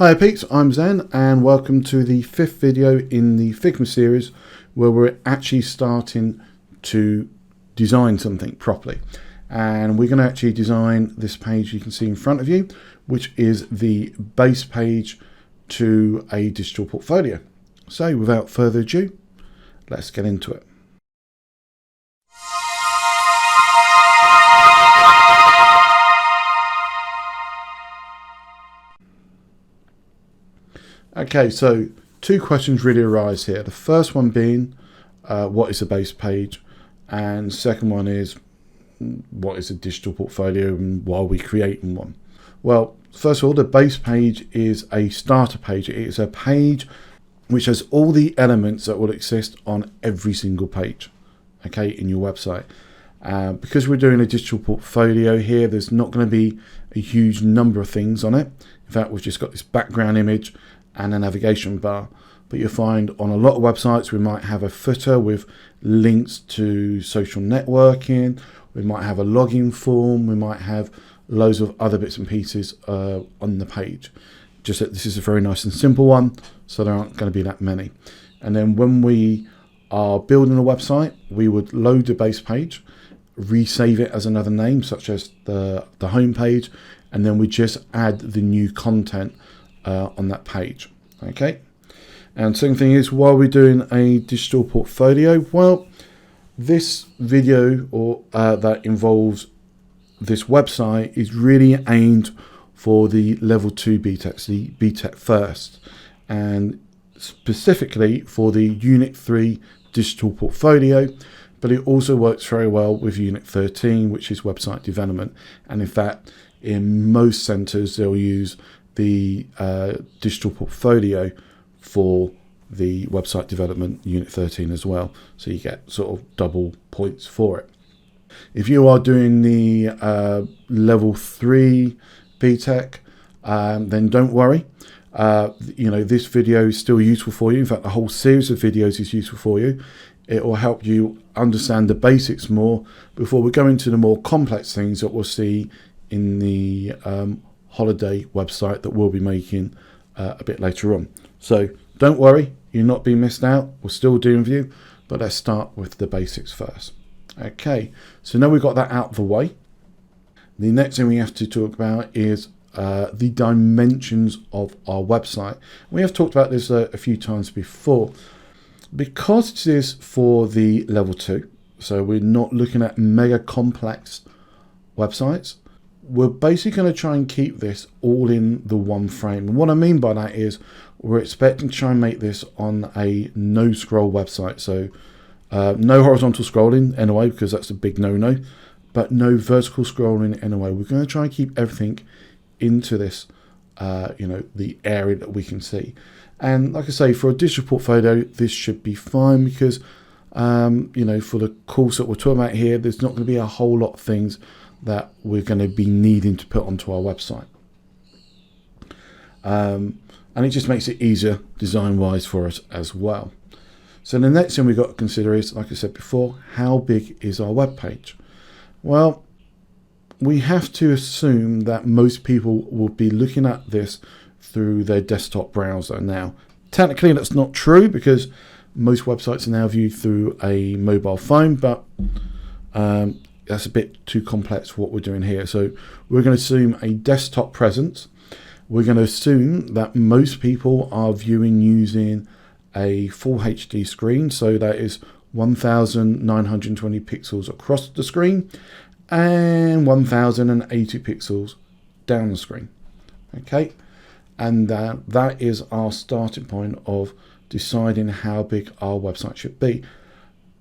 Hi peeps, I'm Zen and welcome to the 5th video in the Figma series where we're actually starting to design something properly. And we're going to actually design this page you can see in front of you, which is the base page to a digital portfolio. So without further ado, let's get into it. Okay, so two questions really arise here. The first one being, what is a base page? And second one is, what is a digital portfolio and why are we creating one? Well, first of all, the base page is a starter page. It is a page which has all the elements that will exist on every single page, okay, in your website. Because we're doing a digital portfolio here, there's not going to be a huge number of things on it. In fact, we've just got this background image and a navigation bar, but you'll find on a lot of websites we might have a footer with links to social networking, we might have a login form, we might have loads of other bits and pieces on the page. Just that this is a very nice and simple one, so there aren't going to be that many. And then when we are building a website, we would load the base page, resave it as another name such as the home page, and then we just add the new content on that page. Okay, and second thing is, why are we doing a digital portfolio? Well, this video or that involves this website is really aimed for the level 2 BTECs, the BTEC first, and specifically for the Unit 3 digital portfolio, but it also works very well with Unit 13, which is website development. And in fact, in most centers they'll use the digital portfolio for the website development Unit 13 as well, so you get sort of double points for it. If you are doing the level 3 BTEC, then don't worry. This video is still useful for you. In fact, the whole series of videos is useful for you. It will help you understand the basics more before we go into the more complex things that we'll see in the holiday website that we'll be making a bit later on. So don't worry, you're not being missed out. We're still doing with you, but let's start with the basics first. Okay, so now we've got that out of the way. The next thing we have to talk about is the dimensions of our website. We have talked about this a few times before. Because it is for the level 2, so we're not looking at mega complex websites, we're basically going to try and keep this all in the one frame. And what I mean by that is we're expecting to try and make this on a no scroll website. So no horizontal scrolling anyway, because that's a big no-no, but no vertical scrolling anyway. We're going to try and keep everything into this, the area that we can see. And like I say, for a digital portfolio, this should be fine because, for the course that we're talking about here, there's not going to be a whole lot of things that we're going to be needing to put onto our website. And it just makes it easier design-wise for us as well. So the next thing we've got to consider is, like I said before, how big is our web page? Well, we have to assume that most people will be looking at this through their desktop browser. Now, technically that's not true because most websites are now viewed through a mobile phone, but that's a bit too complex for what we're doing here. So we're going to assume a desktop presence. We're going to assume that most people are viewing using a full HD screen, so that is 1920 pixels across the screen and 1080 pixels down the screen. Okay, and that is our starting point of deciding how big our website should be.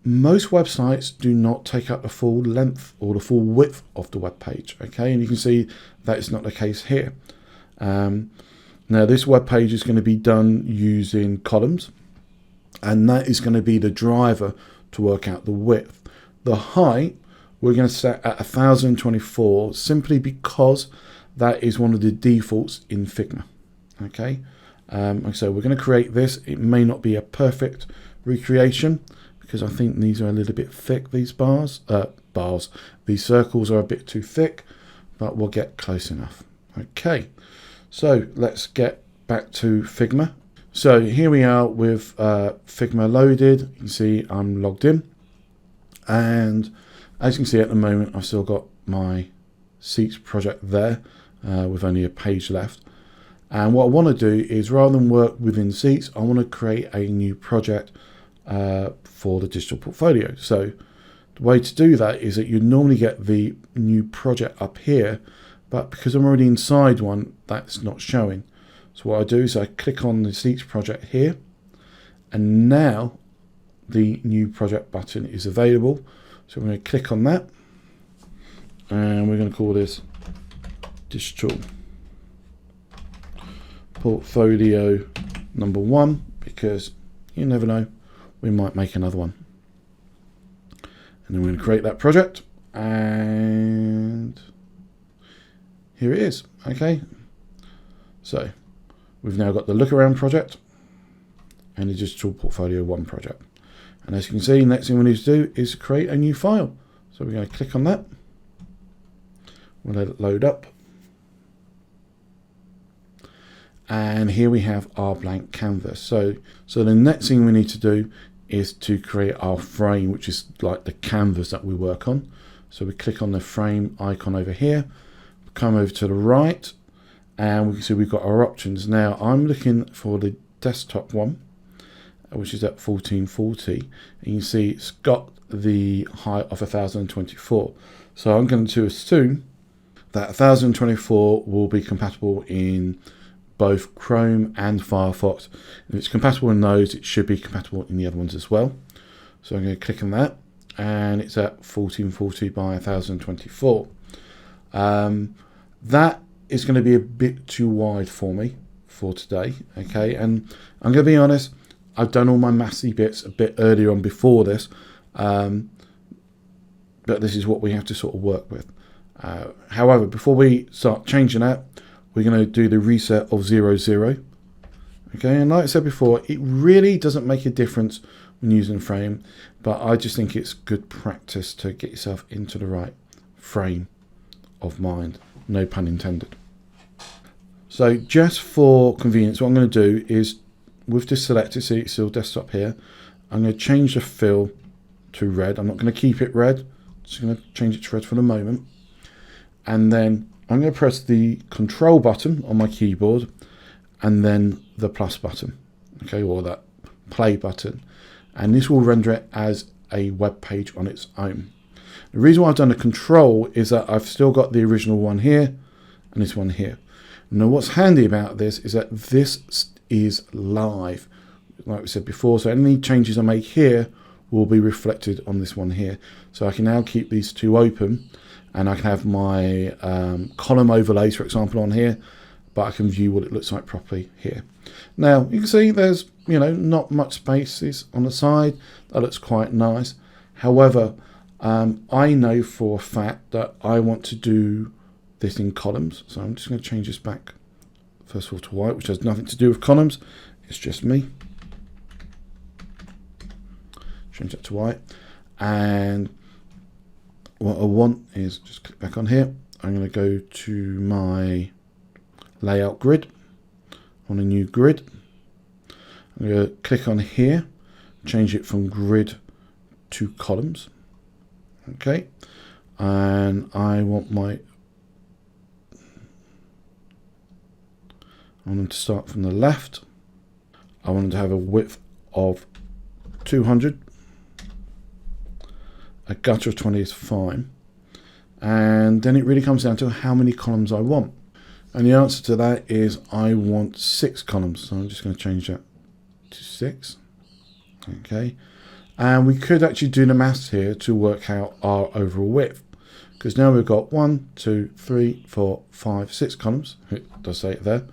Most websites do not take up the full length or the full width of the web page. Okay, and you can see that is not the case here. Now this web page is going to be done using columns, and that is going to be the driver to work out the width. The height we're going to set at 1024 simply because that is one of the defaults in Figma. Okay, so we're going to create this. It may not be a perfect recreation because I think these are a little bit thick, these these circles are a bit too thick, but we'll get close enough. Okay, so let's get back to Figma. So here we are with Figma loaded. You can see I'm logged in, and as you can see at the moment I've still got my Seats project there with only a page left. And what I want to do is, rather than work within Seats, I want to create a new project for the digital portfolio. So the way to do that is that you normally get the new project up here, but because I'm already inside one, that's not showing. So what I do is I click on the Seats project here, and now the new project button is available. So I'm going to click on that, and we're going to call this digital portfolio number 1, because you never know, we might make another one. And then we're going to create that project, and here it is. Okay, so we've now got the look around project and the digital portfolio 1 project. And as you can see, next thing we need to do is create a new file. So we're going to click on that, we'll let it load up. And here we have our blank canvas. So the next thing we need to do is to create our frame, which is like the canvas that we work on. So we click on the frame icon over here, come over to the right, and we can see we've got our options. Now I'm looking for the desktop one, which is at 1440. And you can see it's got the height of 1024. So I'm going to assume that 1024 will be compatible in both Chrome and Firefox. If it's compatible in those, it should be compatible in the other ones as well. So I'm going to click on that, and it's at 1440 by 1024. That is going to be a bit too wide for me for today. Okay, and I'm going to be honest, I've done all my mathsy bits a bit earlier on before this, but this is what we have to sort of work with. However, before we start changing that, we're going to do the reset of 0, 0. Okay, and like I said before, it really doesn't make a difference when using frame, but I just think it's good practice to get yourself into the right frame of mind, no pun intended. So just for convenience, what I'm going to do is, with this selected, see it's still desktop here, I'm going to change the fill to red. I'm not going to keep it red, just going to change it to red for the moment. And then I'm going to press the control button on my keyboard and then the plus button, okay, or that play button. And this will render it as a web page on its own. The reason why I've done the control is that I've still got the original one here and this one here. Now what's handy about this is that this is live, like we said before, so any changes I make here will be reflected on this one here. So I can now keep these two open, and I can have my column overlays, for example, on here, but I can view what it looks like properly here. Now you can see there's not much spaces on the side. That looks quite nice. However, I know for a fact that I want to do this in columns, so I'm just going to change this back first of all to white, which has nothing to do with columns, it's just me. Change that to white, and what I want is, just click back on here, I'm going to go to my layout grid, on a new grid. I'm going to click on here, change it from grid to columns. Okay, and I want them to start from the left. I want them to have a width of 200. A gutter of 20 is fine. And then it really comes down to how many columns I want. And the answer to that is I want 6 columns. So I'm just going to change that to 6. Okay. And we could actually do the maths here to work out our overall width. Because now we've got 1, 2, 3, 4, 5, 6 columns. It does say it there.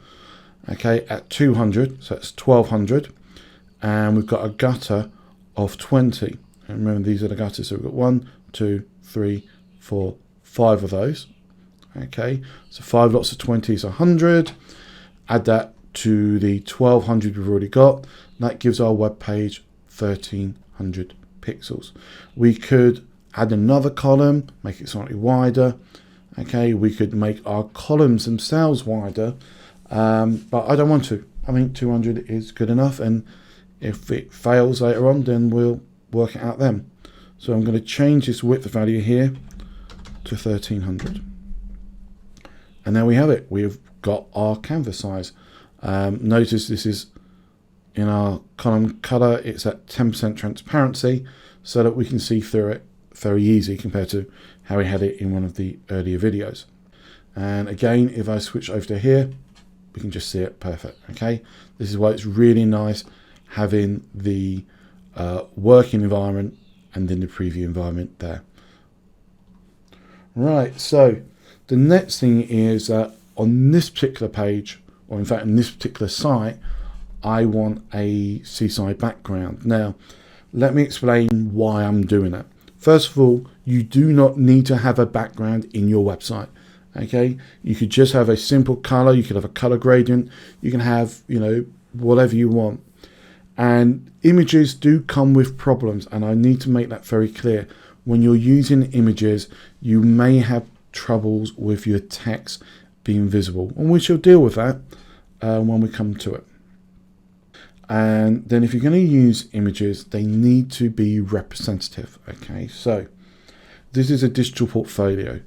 Okay, at 200, so that's 1200. And we've got a gutter of 20. And remember, these are the gutters. So we've got 1, 2, 3, 4, 5 of those. Okay, so 5 lots of 20 is 100. Add that to the 1200 we've already got. That gives our web page 1300 pixels. We could add another column, make it slightly wider. Okay, we could make our columns themselves wider but I don't want to. I think 200 is good enough, and if it fails later on, then we'll work it out then. So I'm going to change this width value here to 1300. And there we have it. We've got our canvas size. Notice this is in our column color. It's at 10% transparency so that we can see through it very easy compared to how we had it in one of the earlier videos. And again, if I switch over to here, we can just see it perfect. Okay, this is why it's really nice having the working environment and then the preview environment there. Right, so the next thing is that on this particular page, or in fact on this particular site, I want a seaside background. Now, let me explain why I'm doing it. First of all, you do not need to have a background in your website. Okay, you could just have a simple color. You could have a color gradient. You can have, whatever you want. And images do come with problems, and I need to make that very clear. When you're using images, you may have troubles with your text being visible, and we shall deal with that when we come to it. And then if you're going to use images, they need to be representative. Okay, so this is a digital portfolio.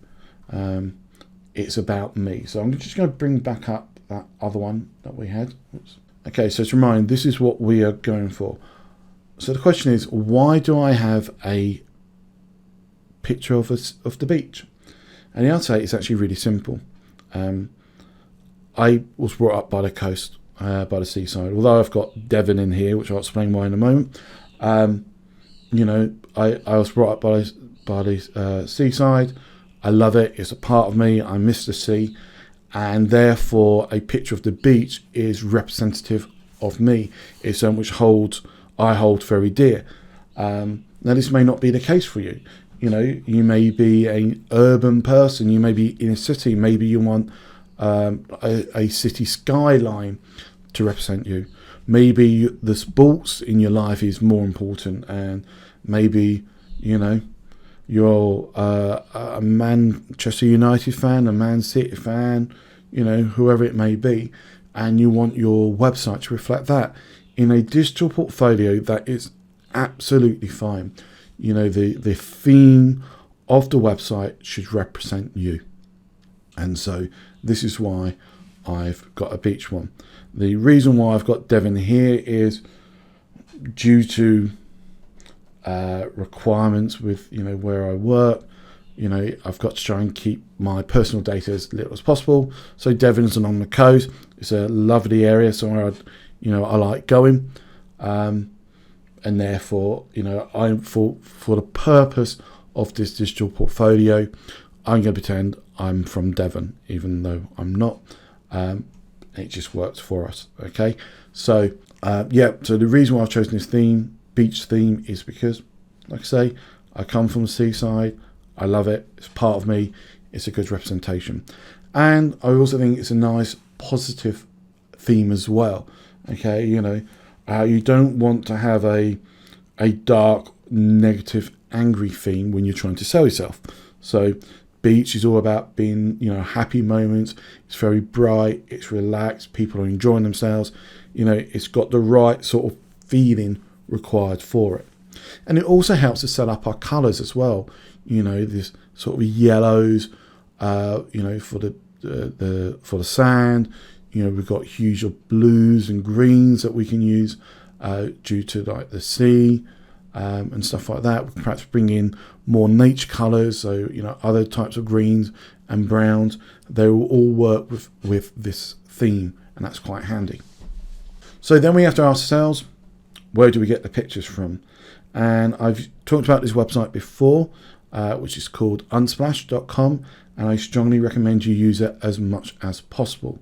It's about me. So I'm just going to bring back up that other one that we had. Oops. Okay, so to remind, this is what we are going for. So the question is, why do I have a picture of the beach? And the answer is actually really simple. I was brought up by the coast, by the seaside. Although I've got Devon in here, which I'll explain why in a moment. I was brought up by the seaside. I love it. It's a part of me. I miss the sea, and therefore a picture of the beach is representative of me. It's something which I hold very dear. Now this may not be the case for you. You may be an urban person. You may be in a city. Maybe you want a city skyline to represent you. Maybe the sports in your life is more important, and maybe you're a Manchester United fan, a Man City fan, whoever it may be, and you want your website to reflect that. In a digital portfolio, that is absolutely fine. The theme of the website should represent you. And so this is why I've got a beach one. The reason why I've got Devon here is due to requirements with where I work. I've got to try and keep my personal data as little as possible. So Devon's along the coast. It's a lovely area, somewhere I like going, and therefore I'm for the purpose of this digital portfolio, I'm going to pretend I'm from Devon, even though I'm not. It just works for us. Okay, so so the reason why I've chosen this theme, beach theme, is because, like I say, I come from the seaside. I love it. It's part of me. It's a good representation, and I also think it's a nice positive theme as well. Okay, you don't want to have a dark, negative, angry theme when you're trying to sell yourself. So beach is all about being happy moments. It's very bright, it's relaxed, people are enjoying themselves. It's got the right sort of feeling required for it. And it also helps to set up our colors as well. This sort of yellows, for the sand. We've got hues of blues and greens that we can use due to like the sea and stuff like that. We can perhaps bring in more nature colors, so other types of greens and browns. They will all work with this theme, and that's quite handy. So then we have to ask ourselves, where do we get the pictures from? And I've talked about this website before, which is called unsplash.com, and I strongly recommend you use it as much as possible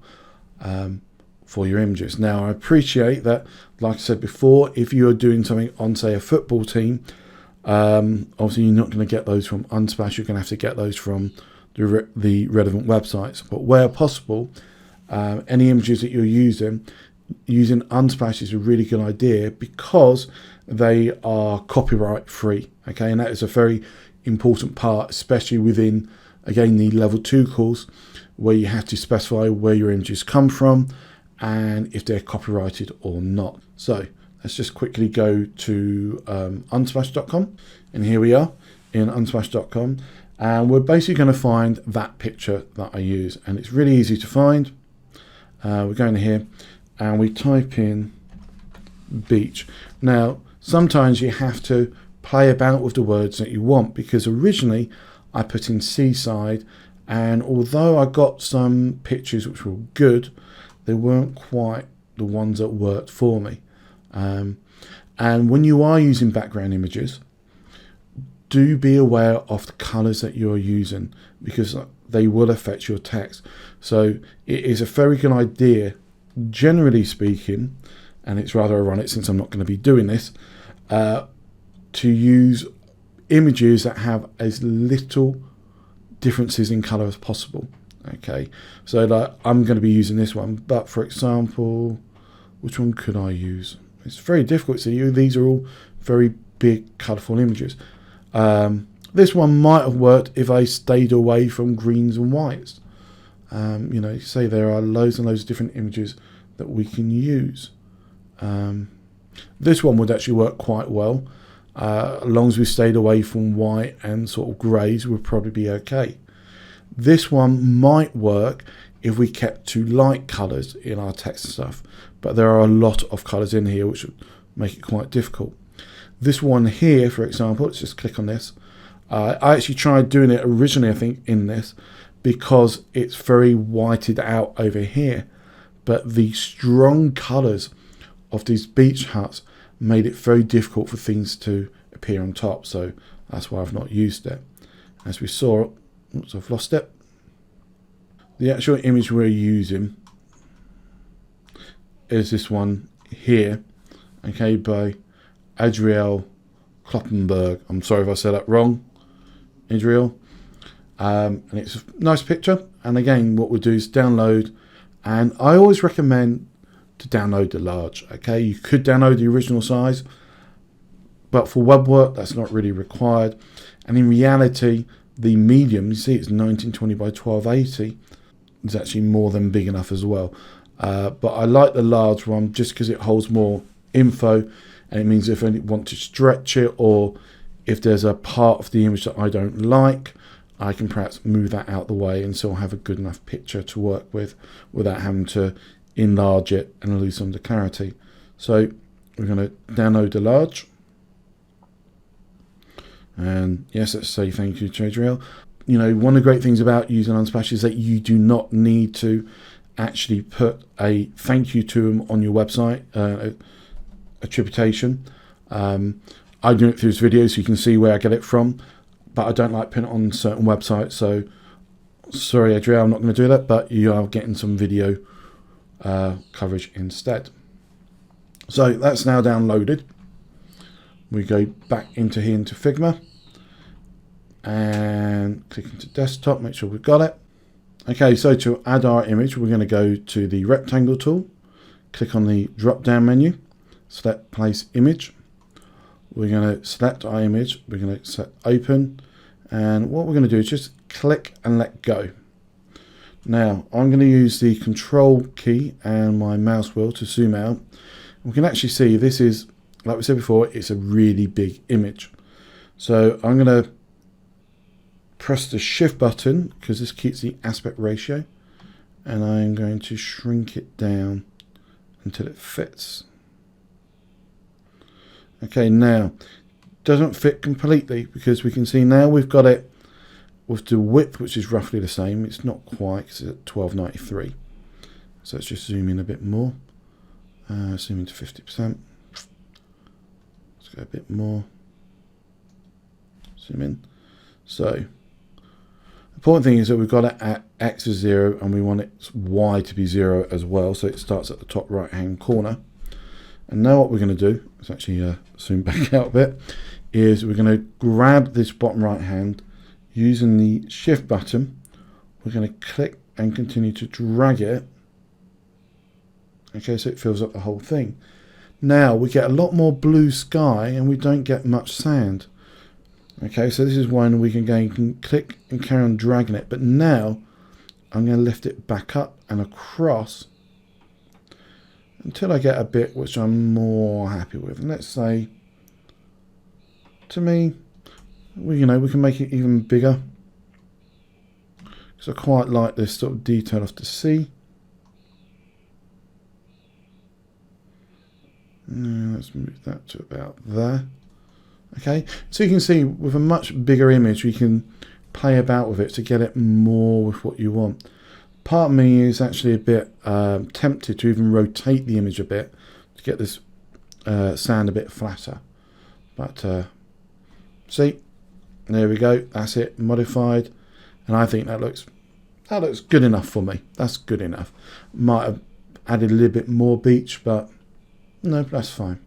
for your images. Now, I appreciate that, like I said before, if you're doing something on, say, a football team, obviously you're not going to get those from Unsplash. You're going to have to get those from the relevant websites. But where possible, any images that you're using Unsplash is a really good idea because they are copyright free. Okay, and that is a very important part, especially within again, the level 2 course, where you have to specify where your images come from and if they're copyrighted or not. So let's just quickly go to unsplash.com, and here we are in unsplash.com, and we're basically going to find that picture that I use, and it's really easy to find. We're going here and we type in beach. Now sometimes you have to play about with the words that you want, because originally I put in seaside, and although I got some pictures which were good, they weren't quite the ones that worked for me. And when you are using background images, do be aware of the colors that you're using, because they will affect your text. So it is a very good idea, generally speaking, and it's rather ironic since I'm not going to be doing this, to use images that have as little differences in color as possible. Okay, so like I'm going to be using this one, but for example, which one could I use? It's very difficult to see. These are all very big, colorful images. This one might have worked if I stayed away from greens and whites. You know, say there are loads and loads of different images that we can use. This one would actually work quite well. As long as we stayed away from white and sort of greys, would probably be okay. This one might work if we kept to light colours in our text and stuff, but there are a lot of colours in here which would make it quite difficult. This one here, for example, let's just click on this. I actually tried doing it originally, I think, in this, because it's very whited out over here, but the strong colours of these beach huts made it very difficult for things to appear on top, so that's why I've not used it. As we saw, oops, I've lost it. The actual image we're using is this one here, okay, by Adriel Kloppenberg. I'm sorry if I said that wrong, Adriel. And it's a nice picture, and again what we'll do is download, and I always recommend to download the large. Okay, you could download the original size, but for web work that's not really required. And in reality, the medium, you see it's 1920 by 1280, is actually more than big enough as well. But I like the large one just because it holds more info, and it means if I want to stretch it, or if there's a part of the image that I don't like, I can perhaps move that out the way and still have a good enough picture to work with without having to enlarge it and lose some of the clarity. So we're going to download the large, and yes, let's say thank you to Adriel. You know, one of the great things about using Unsplash is that you do not need to actually put a thank you to them on your website, attribution. I do it through this video so you can see where I get it from, but I don't like putting it on certain websites, so sorry Adriel, I'm not going to do that, but you are getting some video coverage instead. So that's now downloaded. We go back into here into Figma and click into desktop, make sure we've got it. Okay, so to add our image, we're going to go to the rectangle tool, click on the drop down menu, select place image. We're going to select our image, we're going to set open, and what we're going to do is just click and let go. Now I'm going to use the control key and my mouse wheel to zoom out. We can actually see this is, like we said before, it's a really big image. So I'm going to press the shift button because this keeps the aspect ratio, and I'm going to shrink it down until it fits. Okay, now it doesn't fit completely because we can see now we've got it with the width, which is roughly the same. It's not quite because it's at 1293. So let's just zoom in a bit more. Zoom into 50%. Let's go a bit more. Zoom in. So the important thing is that we've got it at X is 0 and we want its Y to be 0 as well. So it starts at the top right hand corner. And now what we're going to do, let's actually zoom back out a bit, is we're going to grab this bottom right hand using the shift button. We're going to click and continue to drag it. Okay, so it fills up the whole thing. Now we get a lot more blue sky and we don't get much sand. Okay, so this is one we can go and can click and carry on dragging it, but now I'm going to lift it back up and across until I get a bit which I'm more happy with. And let's say, to me, we can make it even bigger, because I quite like this sort of detail off the sea. Let's move that to about there. Okay, so you can see with a much bigger image we can play about with it to get it more with what you want. Part of me is actually a bit tempted to even rotate the image a bit to get this sound a bit flatter, but see, there we go, that's it, modified, and I think that looks good enough for me. That's good enough. Might have added a little bit more beach, but no, that's fine.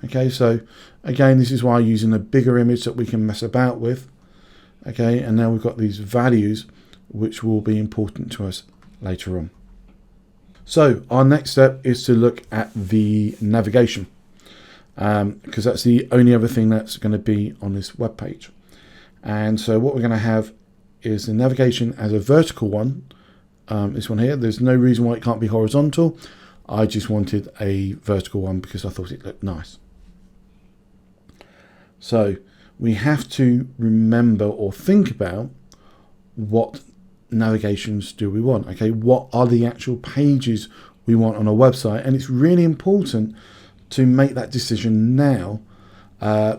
Okay, so again, this is why I'm using a bigger image that we can mess about with. Okay, and now we've got these values which will be important to us later on. So our next step is to look at the navigation, because that's the only other thing that's going to be on this web page. And so what we're going to have is the navigation as a vertical one, this one here. There's no reason why it can't be horizontal. I just wanted a vertical one because I thought it looked nice. So we have to remember or think about what navigations do we want. Okay, what are the actual pages we want on a website? And it's really important to make that decision now,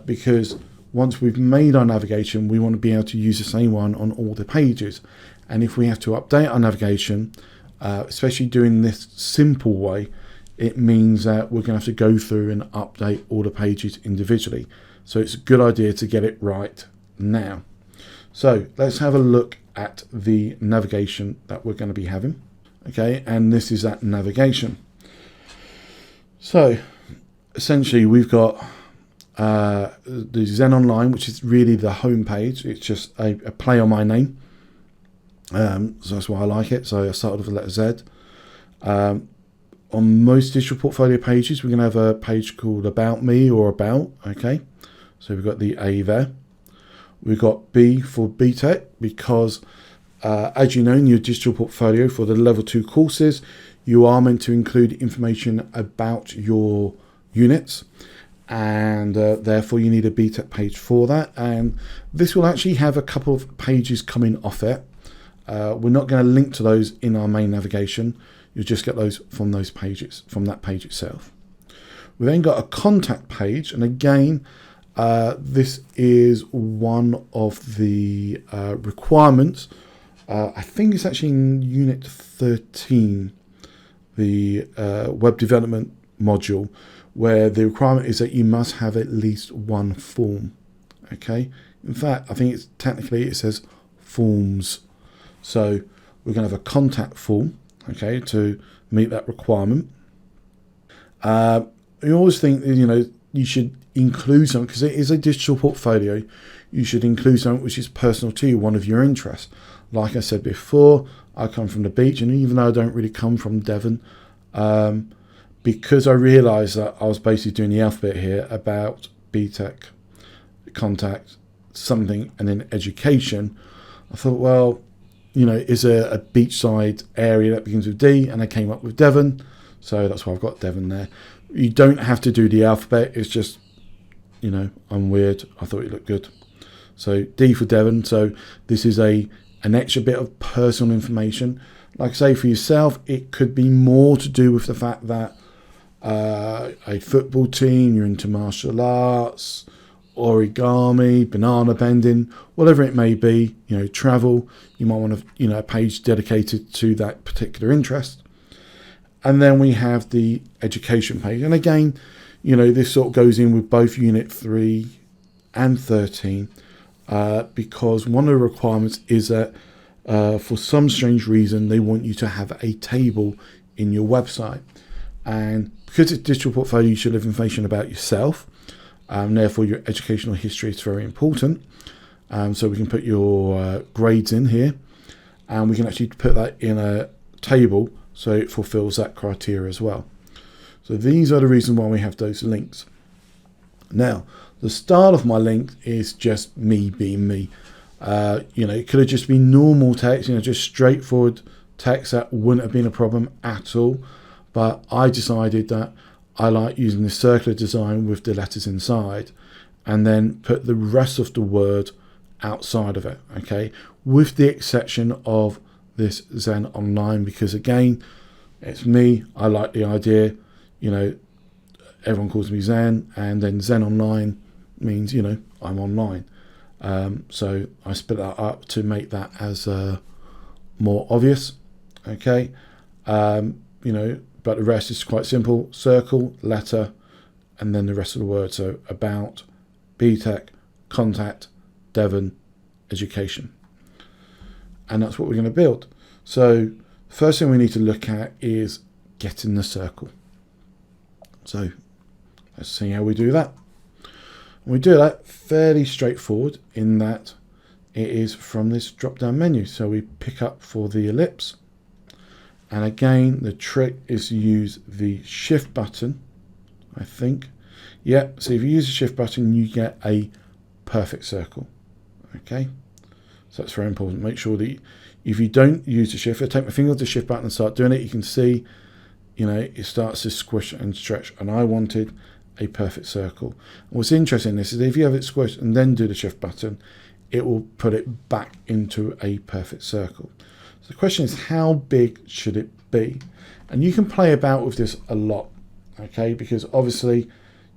because once we've made our navigation, we want to be able to use the same one on all the pages. And if we have to update our navigation, especially doing this simple way, it means that we're going to have to go through and update all the pages individually. So it's a good idea to get it right now. So let's have a look at the navigation that we're going to be having. Okay, and this is that navigation. So essentially we've got the Zen Online, which is really the home page. It's just a play on my name. So that's why I like it. So I started with the letter Z. On most digital portfolio pages, we're going to have a page called About Me or About. Okay, so we've got the A there. We've got B for BTEC because, as you know, in your digital portfolio for the level 2 courses, you are meant to include information about your units, and therefore you need a BTEC page for that. And this will actually have a couple of pages coming off it. We're not going to link to those in our main navigation. You'll just get those from those pages, from that page itself. We then got a contact page, and again, this is one of the requirements. I think it's actually in Unit 13, the web development module, where the requirement is that you must have at least one form. Okay, in fact, I think it's technically it says forms. So we're going to have a contact form, okay, to meet that requirement. We always think, you should include something, because it is a digital portfolio. You should include something which is personal to you, one of your interests. Like I said before, I come from the beach, and even though I don't really come from Devon, because I realised that I was basically doing the alphabet here about BTEC, contact, something, and then education, I thought, well, is there a beachside area that begins with D? And I came up with Devon, so that's why I've got Devon there. You don't have to do the alphabet, it's just, I'm weird, I thought it looked good. So D for Devon. So this is an extra bit of personal information. Like I say, for yourself, it could be more to do with the fact that a football team, you're into martial arts, origami, banana bending, whatever it may be, travel, you might want to, a page dedicated to that particular interest. And then we have the education page. And again, this sort of goes in with both Unit 3 and 13, because one of the requirements is that for some strange reason, they want you to have a table in your website. And because it's digital portfolio, you should have information about yourself. Therefore, your educational history is very important. So we can put your grades in here, and we can actually put that in a table so it fulfills that criteria as well. So these are the reasons why we have those links. Now, the style of my link is just me being me. It could have just been normal text, just straightforward text. That wouldn't have been a problem at all. But I decided that I like using the circular design with the letters inside, and then put the rest of the word outside of it, okay, with the exception of this Zen Online, because again, it's me. I like the idea, everyone calls me Zen, and then Zen Online means, I'm online. So I split that up to make that as more obvious, okay. But the rest is quite simple: circle, letter, and then the rest of the word. So about, BTEC, contact, Devon, education. And that's what we're going to build. So first thing we need to look at is getting the circle. So let's see how we do that. We do that fairly straightforward in that it is from this drop down menu. So we pick up for the ellipse. And again, the trick is to use the shift button, I think. Yeah, so if you use the shift button, you get a perfect circle. Okay, so that's very important. Make sure that if you don't use the shift, if I take my finger off the shift button and start doing it, you can see, it starts to squish and stretch. And I wanted a perfect circle. And what's interesting in this is if you have it squished and then do the shift button, it will put it back into a perfect circle. So the question is, how big should it be? And you can play about with this a lot, okay? Because obviously,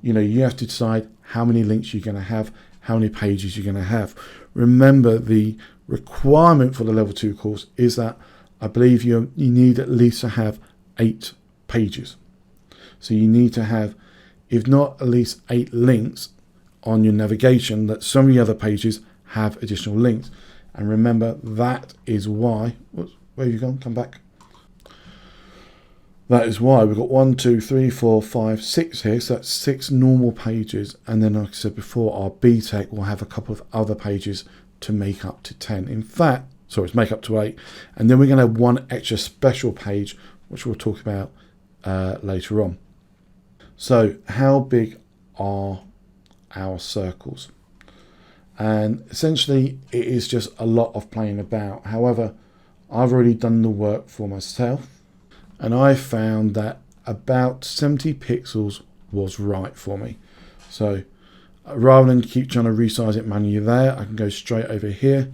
you have to decide how many links you're going to have, how many pages you're going to have. Remember, the requirement for the level 2 course is that I believe you need at least to have 8 pages. So you need to have, if not at least 8 links on your navigation, that some of the other pages have additional links. And remember, that is why, where have you gone? Come back. That is why we've got 1, 2, 3, 4, 5, 6 here. So that's 6 normal pages. And then, like I said before, our BTEC will have a couple of other pages to make up to 10. In fact, sorry, it's make up to 8. And then we're going to have one extra special page, which we'll talk about later on. So how big are our circles? And essentially it is just a lot of playing about. However, I've already done the work for myself, and I found that about 70 pixels was right for me. So rather than keep trying to resize it manually there, I can go straight over here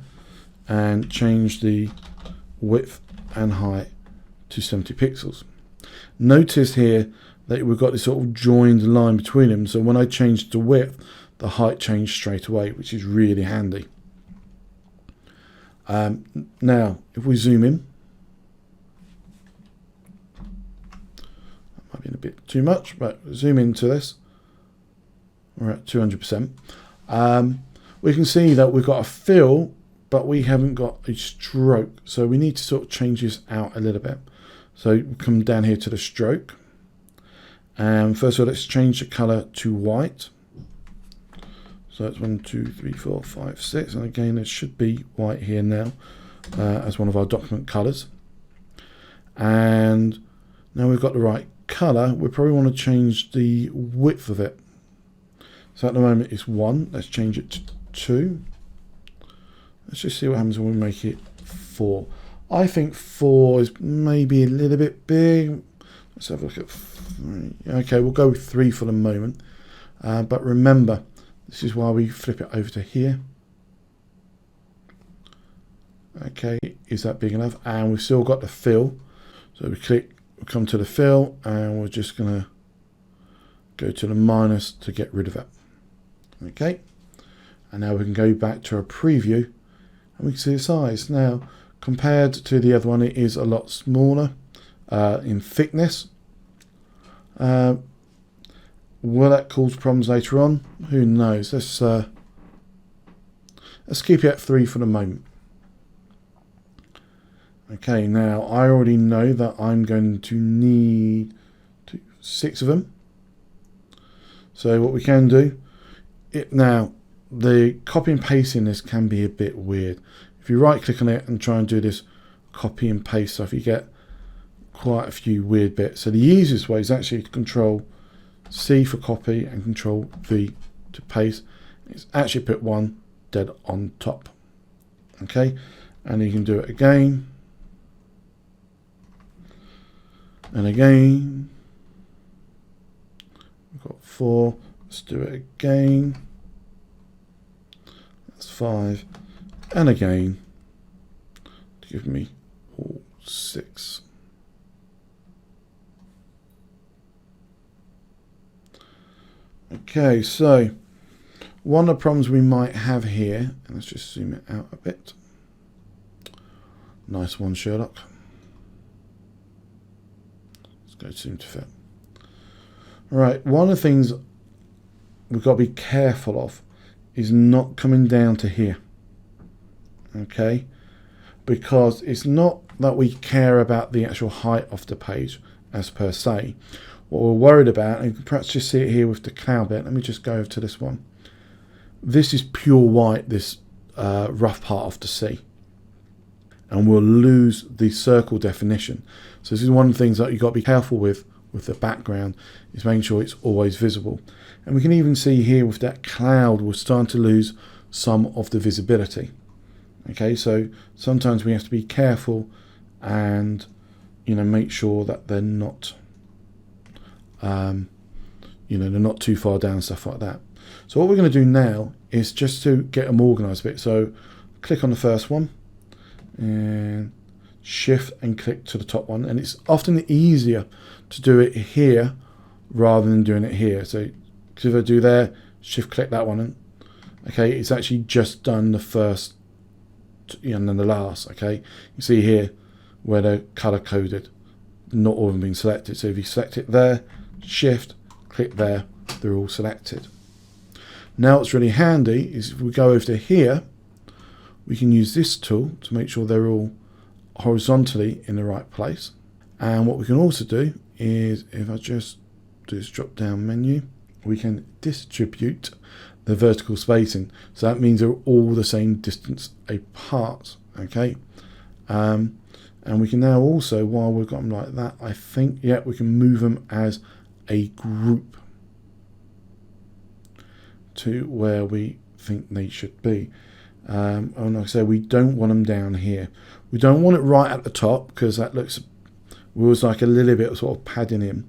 and change the width and height to 70 pixels. Notice here that we've got this sort of joined line between them. So when I change the width, the height changed straight away, which is really handy. Now, if we zoom in, that might be a bit too much, but zoom into this. We're at 200%. We can see that we've got a fill, but we haven't got a stroke. So we need to sort of change this out a little bit. So we come down here to the stroke. And first of all, let's change the color to white. So it's 1, 2, 3, 4, 5, 6. And again, it should be white here now as one of our document colors. And now we've got the right color. We probably want to change the width of it. So at the moment it's 1. Let's change it to 2. Let's just see what happens when we make it 4. I think 4 is maybe a little bit big. Let's have a look at 3. Okay, we'll go with 3 for the moment. But remember, this is why we flip it over to here. Okay, is that big enough? And we've still got the fill. So we click, we come to the fill, and we're just going to go to the minus to get rid of it. Okay, and now we can go back to our preview, and we can see the size. Now, compared to the other one, it is a lot smaller in thickness. Will that cause problems later on? Who knows? Let's keep it at 3 for the moment. Okay, now I already know that I'm going to need 6 of them. So what we can do, now the copy and pasting this can be a bit weird. If you right click on it and try and do this copy and paste stuff, you get quite a few weird bits. So the easiest way is actually to control C for copy and Control V to paste. It's actually put one dead on top. Okay, and you can do it again and again. We've got 4. Let's do it again. That's 5, and again to give me all 6. Okay, so one of the problems we might have here, and let's just zoom it out a bit. Nice one, Sherlock. Let's go zoom to fit. All right, one of the things we've got to be careful of is not coming down to here. Okay, because it's not that we care about the actual height of the page as per se. What we're worried about, and you can perhaps just see it here with the cloud bit. Let me just go over to this one. This is pure white, this rough part of the sea. And we'll lose the circle definition. So this is one of the things that you've got to be careful with the background, is making sure it's always visible. And we can even see here with that cloud, we're starting to lose some of the visibility. Okay, so sometimes we have to be careful and, you know, make sure that they're not you know, they're not too far down, stuff like that. So what we're going to do now is just to get them organized a bit. So click on the first one and shift and click to the top one, and it's often easier to do it here rather than doing it here. So if I do there, shift click that one, and okay, it's actually just done the first, you know, and then the last. Okay, you see here where they're color coded, not all of them being selected. So if you select it there, shift click there, they're all selected. Now what's really handy is if we go over to here, we can use this tool to make sure they're all horizontally in the right place. And what we can also do is, if I just do this drop down menu, we can distribute the vertical spacing. So that means they're all the same distance apart. Okay, and we can now also, while we've got them like that, I think, yeah, we can move them as a group to where we think they should be. And like I say, we don't want them down here. We don't want it right at the top, because that looks, was like a little bit of sort of padding in.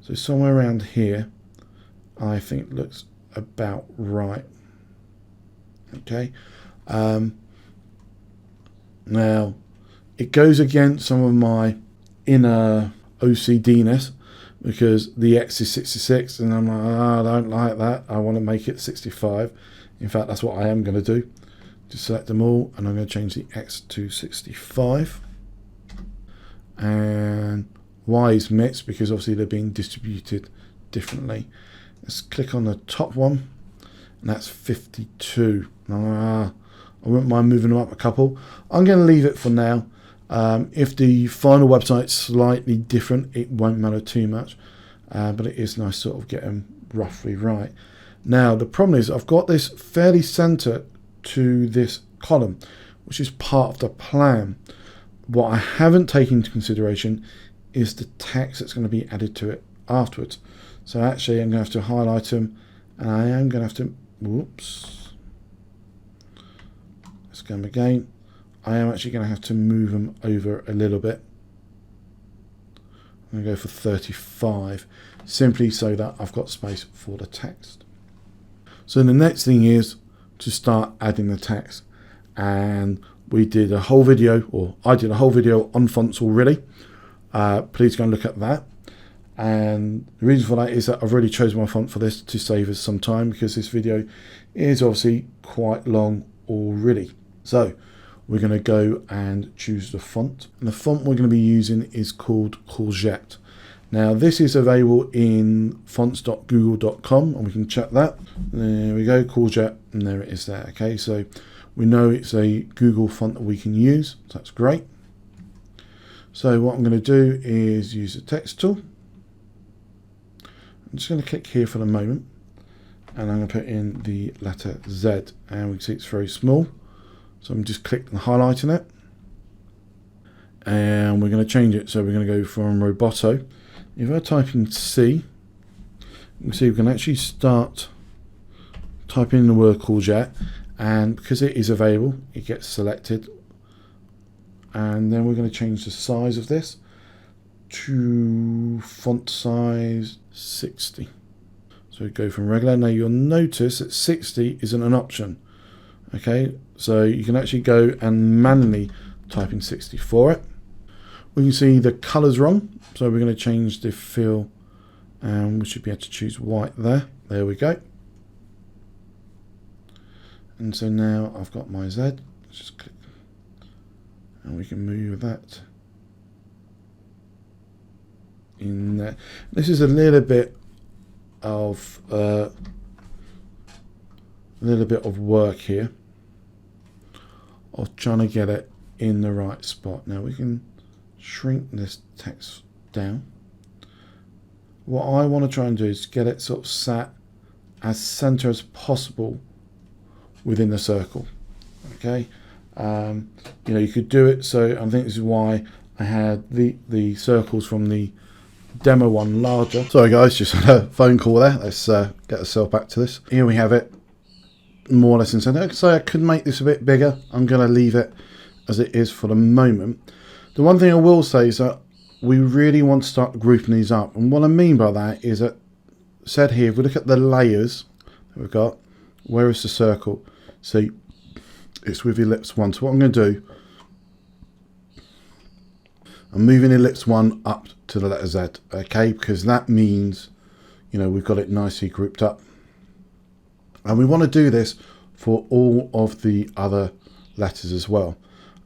So somewhere around here, I think looks about right. Okay. Now, it goes against some of my inner OCD-ness, because the X is 66 and I'm like, oh, I don't like that, I want to make it 65. In fact, that's what I am going to do. Just select them all, and I'm going to change the X to 65. And Y is mixed because obviously they're being distributed differently. Let's click on the top one, and that's 52. I wouldn't mind moving them up a couple. I'm going to leave it for now. If the final website's slightly different, it won't matter too much, but it is nice to sort of get them roughly right. Now the problem is I've got this fairly center to this column, which is part of the plan. What I haven't taken into consideration is the text that's going to be added to it afterwards. So actually I'm going to have to highlight them, and I am going to have to, whoops, let's go again. I am actually going to have to move them over a little bit. I'm going to go for 35, simply so that I've got space for the text. So the next thing is to start adding the text. And we did a whole video, or I did a whole video on fonts already. Please go and look at that. And the reason for that is that I've already chosen my font for this to save us some time, because this video is obviously quite long already. So we're going to go and choose the font. And the font we're going to be using is called Courgette. Now this is available in fonts.google.com, and we can check that. There we go, Courgette, and there it is there. Okay, so we know it's a Google font that we can use, so that's great. So what I'm going to do is use the text tool. I'm just going to click here for the moment, and I'm going to put in the letter Z, and we can see it's very small. So I'm just clicking and highlighting it, and we're going to change it. So we're going to go from Roboto. If I type in C You can see we can actually start typing in the word courgette, and because it is available, it gets selected. And then we're going to change the size of this to font size 60. So we go from regular. Now you'll notice that 60 isn't an option. Okay, so you can actually go and manually type in 60 for it. We can see the color's wrong, so we're going to change the fill, and we should be able to choose white there. There we go. And so now I've got my Z. Let's just click, and we can move that in there. This is a little bit of work here of trying to get it in the right spot. Now we can shrink this text down. What I want to try and do is get it sort of sat as center as possible within the circle. Okay, you know, you could do it, so I think this is why I had the circles from the demo one larger. Sorry guys, just had a phone call there. Let's get ourselves back to this. Here we have it more or less in center. So I could make this a bit bigger. I'm going to leave it as it is for the moment. The one thing I will say is that we really want to start grouping these up, and what I mean by that is that, said here, if we look at the layers that we've got, where is the circle? See, it's with ellipse 1. So what I'm going to do, I'm moving ellipse 1 up to the letter Z, okay, because that means, you know, we've got it nicely grouped up. And we want to do this for all of the other letters as well.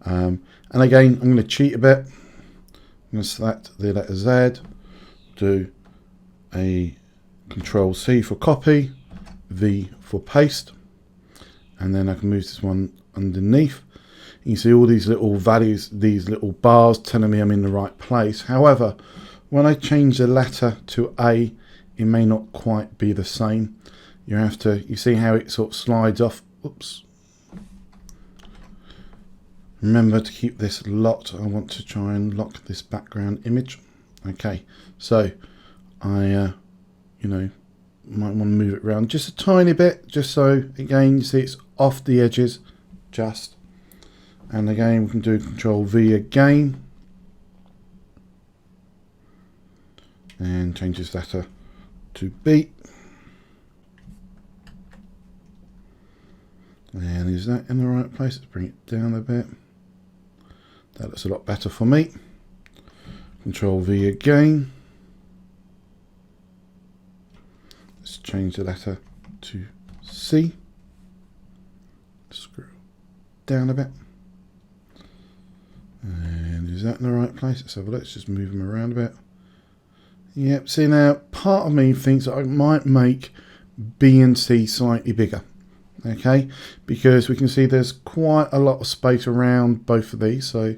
And again, I'm going to cheat a bit. I'm going to select the letter Z, do a Control C for copy, V for paste, and then I can move this one underneath. You can see all these little values, these little bars telling me I'm in the right place. However, when I change the letter to A, it may not quite be the same. You have to, you see how it sort of slides off. Oops. Remember to keep this locked. I want to try and lock this background image. Okay, so I, you know, might want to move it around just a tiny bit, just so, again, you see it's off the edges, just. And again, we can do Control V again. And change this letter to B. And is that in the right place? Let's bring it down a bit. That looks a lot better for me. Control V again. Let's change the letter to C. Scroll down a bit. And is that in the right place? Let's have a look. Let's just move them around a bit. Yep, see now, part of me thinks that I might make B and C slightly bigger. Okay, because we can see there's quite a lot of space around both of these. So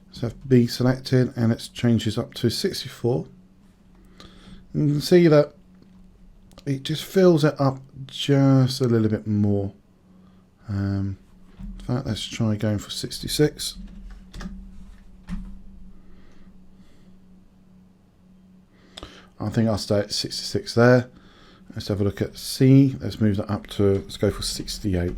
let's have B selected, and it changes up to 64. And you can see that it just fills it up just a little bit more. In fact, let's try going for 66. I think I'll stay at 66 there. Let's have a look at C. Let's move that up to, let's go for 68.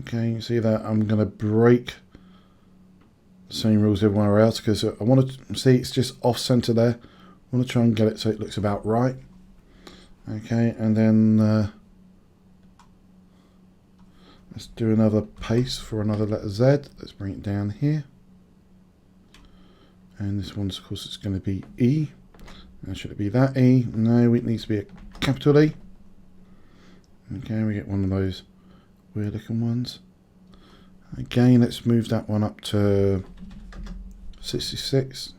Okay, you see that I'm going to break the same rules everywhere else, because I want to see it's just off center there. I want to try and get it so it looks about right. Okay, and then let's do another paste for another letter Z. Let's bring it down here. And this one's, of course, it's going to be E. Now, should it be that E? No, it needs to be a capital E. Okay, we get one of those weird looking ones. Again, let's move that one up to 66.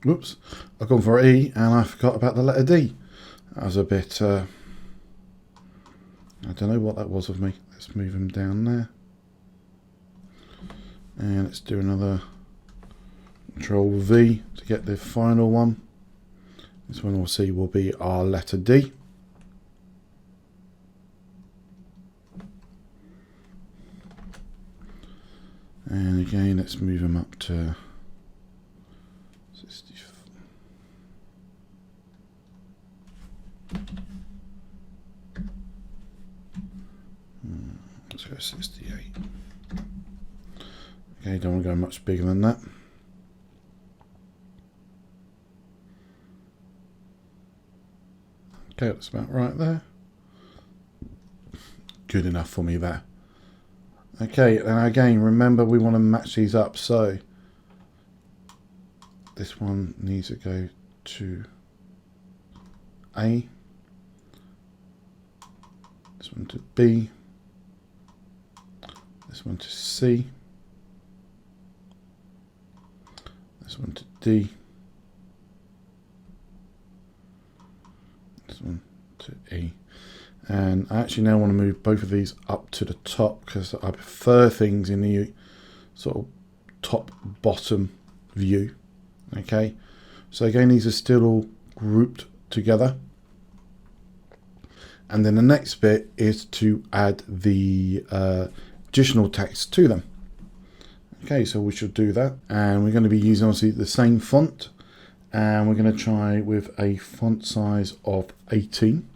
Whoops, I've gone for E and I forgot about the letter D. That was a bit, I don't know what that was of me. Let's move them down there. And let's do another Control V to get the final one. This one we'll see will be our letter D. And again, let's move them up to 60. Let's go 68. Okay, don't want to go much bigger than that. Okay, that's about right there. Good enough for me there. Okay, and again, remember we want to match these up. So this one needs to go to A. This one to B. This one to C. This one to D. This one to E. And I actually now want to move both of these up to the top because I prefer things in the sort of top bottom view. Okay, so again, these are still all grouped together. And then the next bit is to add the additional text to them. Okay, so we should do that. And we're going to be using obviously the same font. And we're going to try with a font size of 18.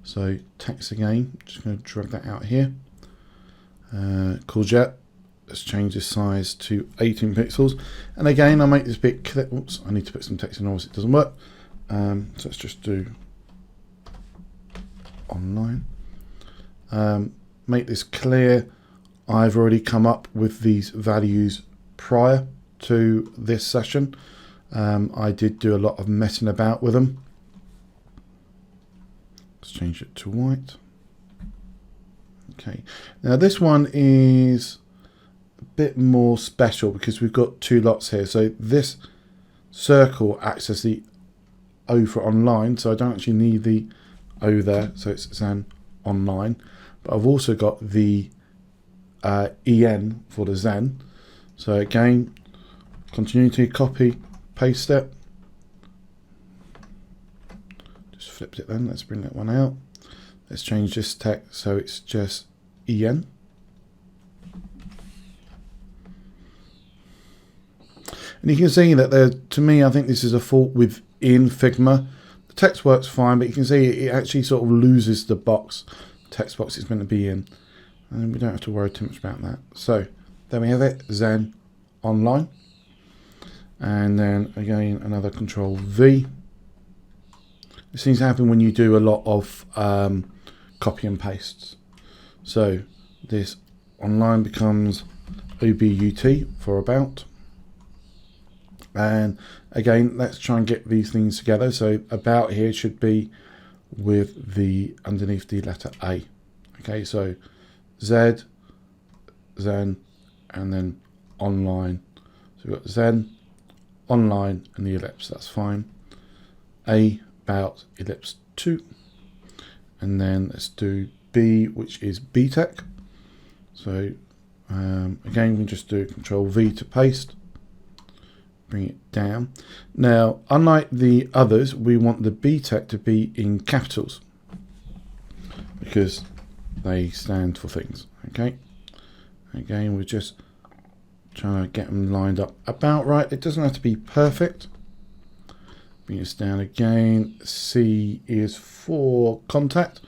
So text again, just going to drag that out here. Courgette, let's change this size to 18 pixels. And again, I'll make this bit clear. Oops, I need to put some text in, obviously it doesn't work. So let's just do online. Make this clear. I've already come up with these values prior to this session. I did do a lot of messing about with them. Let's change it to white. Okay, now this one is a bit more special because we've got two lots here. So this circle acts as the O for online, so I don't actually need the O there, so it's Zen online. But I've also got the EN for the Zen. So again, continue to copy, paste it. Just flipped it then. Let's bring that one out. Let's change this text so it's just EN. And you can see that there, to me, I think this is a fault within Figma. The text works fine, but you can see it actually sort of loses the box, text box it's meant to be in. And we don't have to worry too much about that. So there we have it, Zen online. And then again, another Control V. This seems to happen when you do a lot of copy and pastes. So this online becomes OBUT for about. And again, let's try and get these things together. So about here should be with the underneath the letter A. Okay, so Z, Zen, and then online. So we've got Zen, online, and the ellipse. That's fine. A, about, ellipse 2. And then let's do B, which is BTEC. So again, we can just do Control V to paste. Bring it down. Now, unlike the others, we want the BTEC to be in capitals because they stand for things. Okay. Again, we're just trying to get them lined up about right. It doesn't have to be perfect. Bring this down again. C is for contact,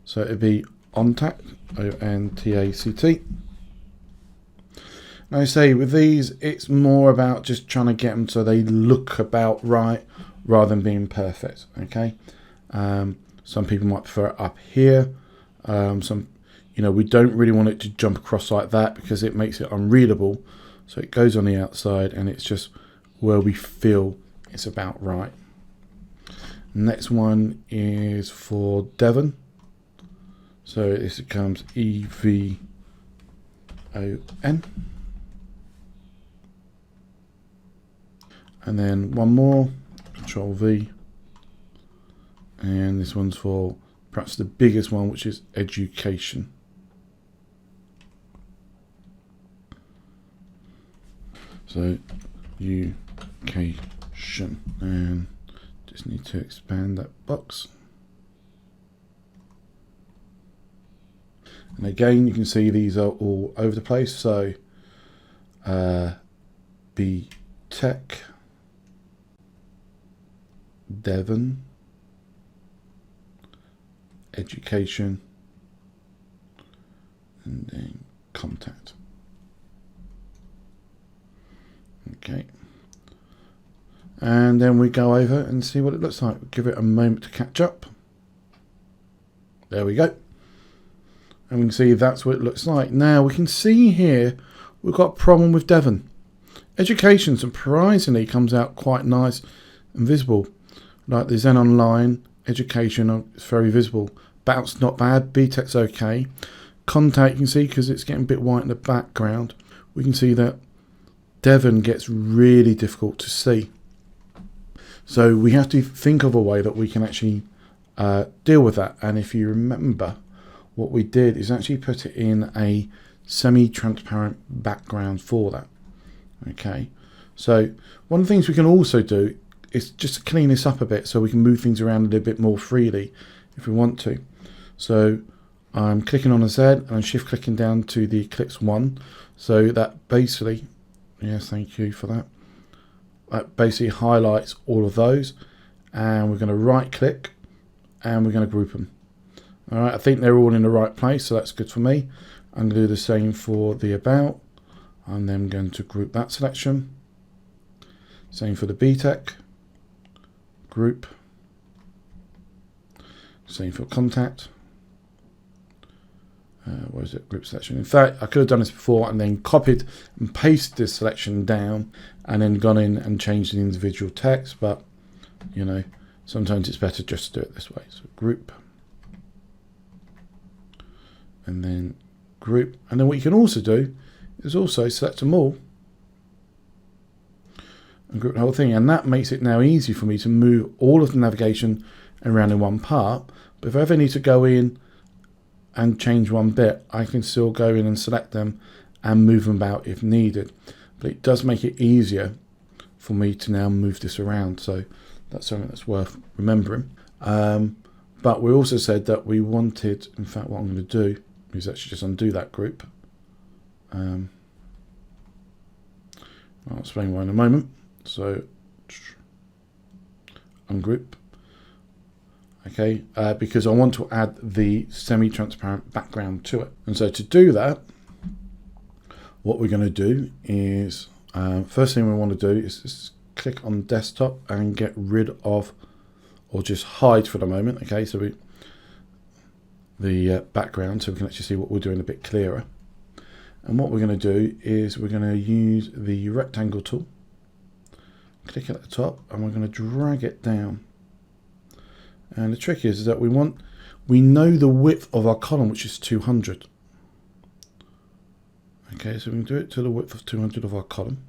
so it'd be ONTACT, ONTACT. Now I say with these, it's more about just trying to get them so they look about right rather than being perfect. Okay. Some people might prefer it up here. We don't really want it to jump across like that because it makes it unreadable. So it goes on the outside and it's just where we feel it's about right. Next one is for Devon. So this becomes EVON. And then one more, Control V. And this one's for perhaps the biggest one, which is education. So education, and just need to expand that box. And again, you can see these are all over the place. So B Tech, Devon, Education, and then Contact. Okay. And then we go over and see what it looks like. Give it a moment to catch up. There we go. And we can see that's what it looks like. Now we can see here we've got a problem with Devon. Education surprisingly comes out quite nice and visible. Like the Zen Online, Education is very visible. Bounce not bad, BTEC's okay. Contact you can see because it's getting a bit white in the background. We can see that Devon gets really difficult to see. So we have to think of a way that we can actually deal with that. And if you remember, what we did is actually put it in a semi-transparent background for that. Okay, so one of the things we can also do is just to clean this up a bit so we can move things around a little bit more freely if we want to. So I'm clicking on a Z and I'm shift clicking down to the Eclipse 1. So that basically, yes, thank you for that. That basically highlights all of those, and we're going to right click and we're going to group them. All right, I think they're all in the right place, so that's good for me. I'm going to do the same for the About. I'm then going to group that selection. Same for the BTEC. Group. Same for Contact. Where is it? Group selection. In fact, I could have done this before and then copied and pasted this selection down and then gone in and changed the individual text, but you know, sometimes it's better just to do it this way. So group. And then group. And then what you can also do is also select them all and group the whole thing, and that makes it now easy for me to move all of the navigation around in one part. But if I ever need to go in and change one bit, I can still go in and select them and move them about if needed. But it does make it easier for me to now move this around, so that's something that's worth remembering. But we also said that we wanted, in fact what I'm going to do is actually just undo that group. I'll explain why in a moment. So ungroup. Okay, because I want to add the semi-transparent background to it. And so to do that, what we're going to do is, first thing we want to do is just click on desktop and get rid of, or just hide for the moment. Okay, so the background, so we can actually see what we're doing a bit clearer. And what we're going to do is we're going to use the rectangle tool, click at the top, and we're going to drag it down. And the trick is that we know the width of our column, which is 200. Okay, so we can do it to the width of 200 of our column.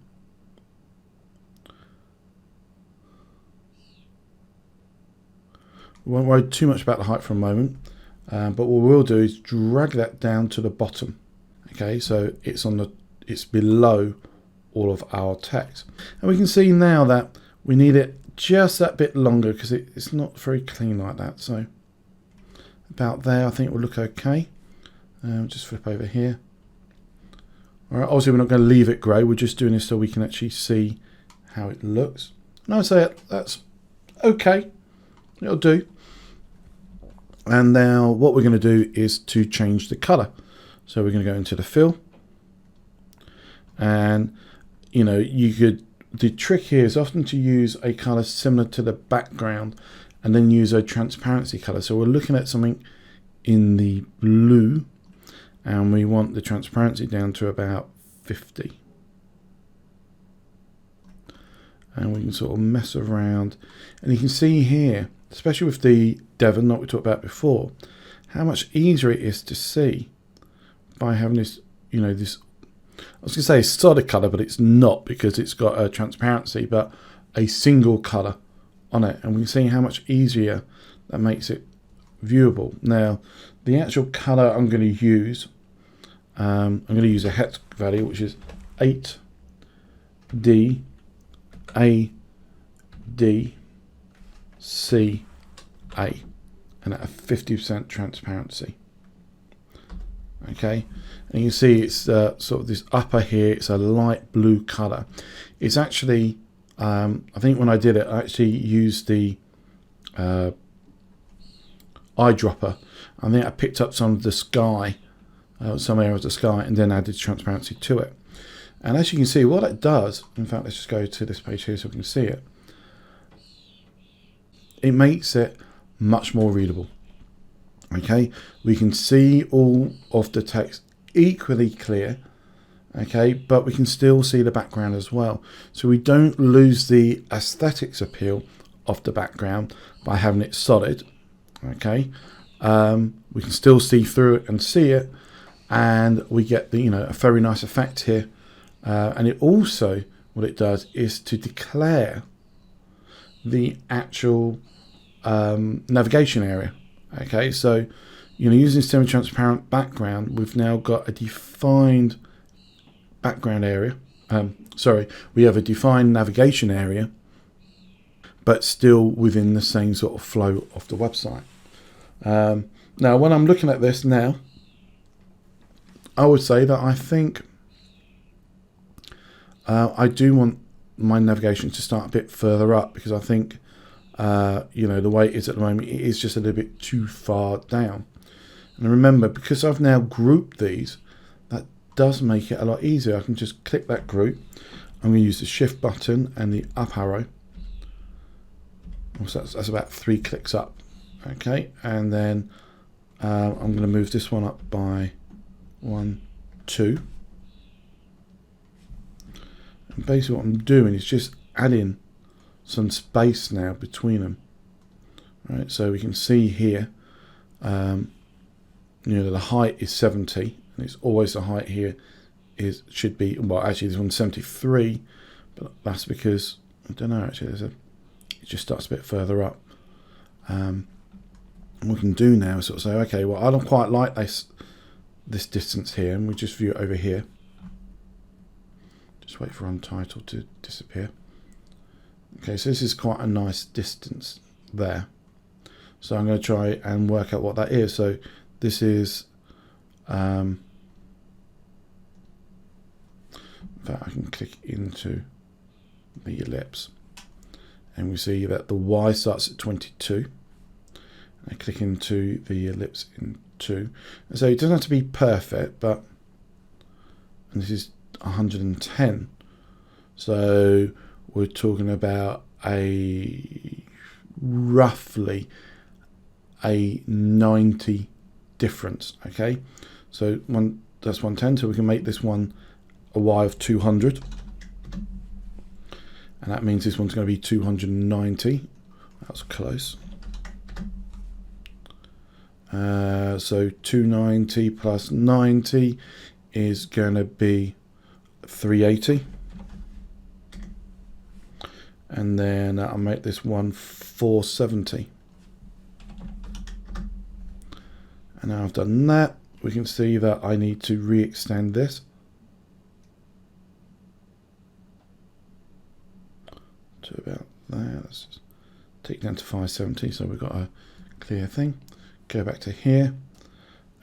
We won't worry too much about the height for a moment, but what we'll do is drag that down to the bottom. Okay, so it's below all of our text, and we can see now that we need it just that bit longer because it's not very clean like that. So about there, I think it will look okay. Just flip over here. All right, obviously we're not going to leave it grey. We're just doing this so we can actually see how it looks. And I would say that's okay. It'll do. And now what we're going to do is to change the colour. So we're going to go into the fill, and you know, the trick here is often to use a colour similar to the background and then use a transparency colour. So we're looking at something in the blue and we want the transparency down to about 50. And we can sort of mess around, and you can see here, especially with the Devon that we talked about before, how much easier it is to see by having this, you know, this, I was going to say solid colour, but it's not because it's got a transparency, but a single colour on it. And we can see how much easier that makes it viewable. Now, the actual colour I'm going to use, I'm going to use a hex value, which is 8D ADCA, and at a 50% transparency. Okay, and you can see it's sort of this upper here, it's a light blue color. It's actually I think when I did it, I actually used the eyedropper. I think I picked up some of the sky, some areas of the sky, and then added transparency to it. And as you can see, what it does, in fact, let's just go to this page here so we can see it. It makes it much more readable. Okay, we can see all of the text equally clear. Okay, but we can still see the background as well. So we don't lose the aesthetics appeal of the background by having it solid. Okay, we can still see through it and see it, and we get the a very nice effect here. And it also, what it does is to declare the actual navigation area. Okay, so using semi-transparent background, we've now got a defined background area. We have a defined navigation area, but still within the same sort of flow of the website. Now, when I'm looking at this now, I would say that I think I do want my navigation to start a bit further up, because I think the way it is at the moment, it is just a little bit too far down. And remember, because I've now grouped these, that does make it a lot easier. I can just click that group. I'm going to use the shift button and the up arrow. So that's about 3 clicks up. Okay, and then I'm going to move this one up by 1, 2. And basically what I'm doing is just adding some space now between them. Right, so we can see here, the height is 70, and it's always the height here should be, well, actually this one's 73, but that's because I don't know, actually it just starts a bit further up. What we can do now is sort of say, okay, well, I don't quite like this distance here, and we just view it over here. Just wait for Untitled to disappear. Okay, so this is quite a nice distance there. So I'm going to try and work out what that is. So this is, in fact, I can click into the ellipse, and we see that the Y starts at 22. I click into the ellipse in 2. And so it doesn't have to be perfect, and this is 110. So we're talking about roughly a 90 difference. Okay, so that's 110. So we can make this one a Y of 200, and that means this one's going to be 290. That's close. So 290 plus 90 is going to be 380. And then I'll make this one 470. And now I've done that, we can see that I need to re-extend this to about there. Let's just take it down to 570, so we've got a clear thing. Go back to here,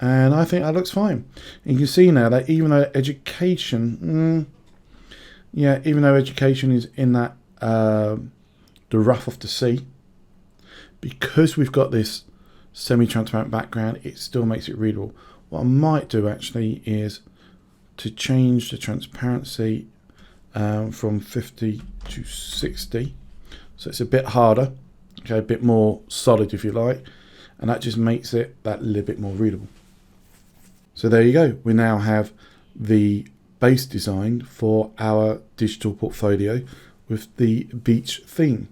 and I think that looks fine. And you can see now that even though education, even though education is in that the rough of the sea, because we've got this semi-transparent background, it still makes it readable. What I might do actually is to change the transparency from 50 to 60, so it's a bit harder, okay, a bit more solid if you like. And that just makes it that little bit more readable. So there you go. We now have the base design for our digital portfolio with the beach theme.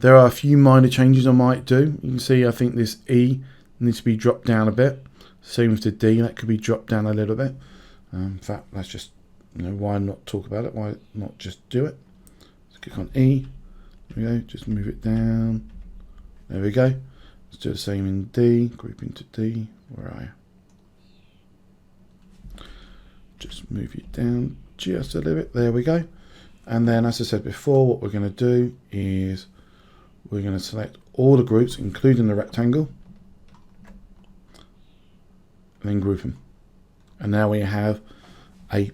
There are a few minor changes I might do. You can see I think this E needs to be dropped down a bit. Same with the D, that could be dropped down a little bit. In fact, let's just, why not talk about it? Why not just do it? Let's click on E. There we go. Just move it down. There we go. Let's do the same in D, group into D. Where are you? Just move it down just a little bit. There we go. And then, as I said before, what we're going to do is we're going to select all the groups, including the rectangle, and then group them. And now we have a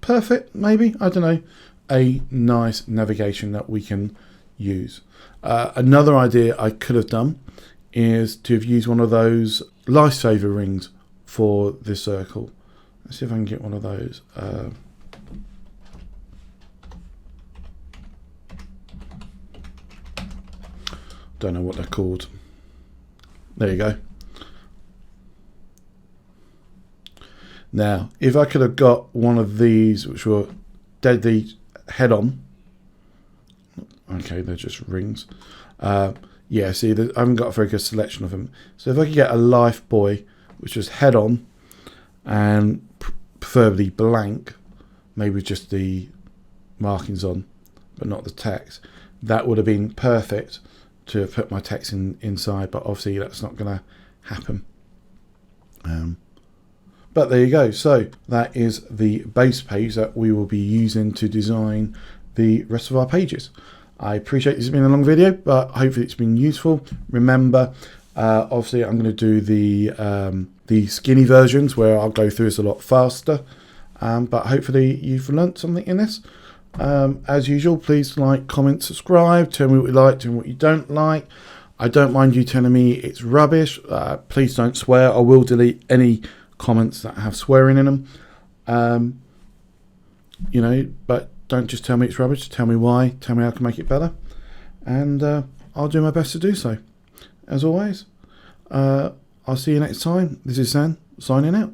perfect, maybe, I don't know, a nice navigation that we can use. Another idea I could have done is to have used one of those lifesaver rings for this circle. Let's see if I can get one of those. Don't know what they're called. There you go. Now, if I could have got one of these which were deadly head on. Okay, they're just rings. Yeah, see, I haven't got a very good selection of them. So if I could get a life buoy which was head on and preferably blank, maybe just the markings on but not the text, that would have been perfect to have put my text inside, but obviously that's not going to happen. But there you go. So that is the base page that we will be using to design the rest of our pages. I appreciate this has been a long video, but hopefully it's been useful. Remember, obviously I'm going to do the skinny versions where I'll go through this a lot faster, but hopefully you've learnt something in this. As usual, please like, comment, subscribe, tell me what you like, tell me what you don't like. I don't mind you telling me it's rubbish. Please don't swear. I will delete any comments that have swearing in them. You know, but don't just tell me it's rubbish. Tell me why. Tell me how I can make it better, and I'll do my best to do so. As always, I'll see you next time. This is Sam signing out.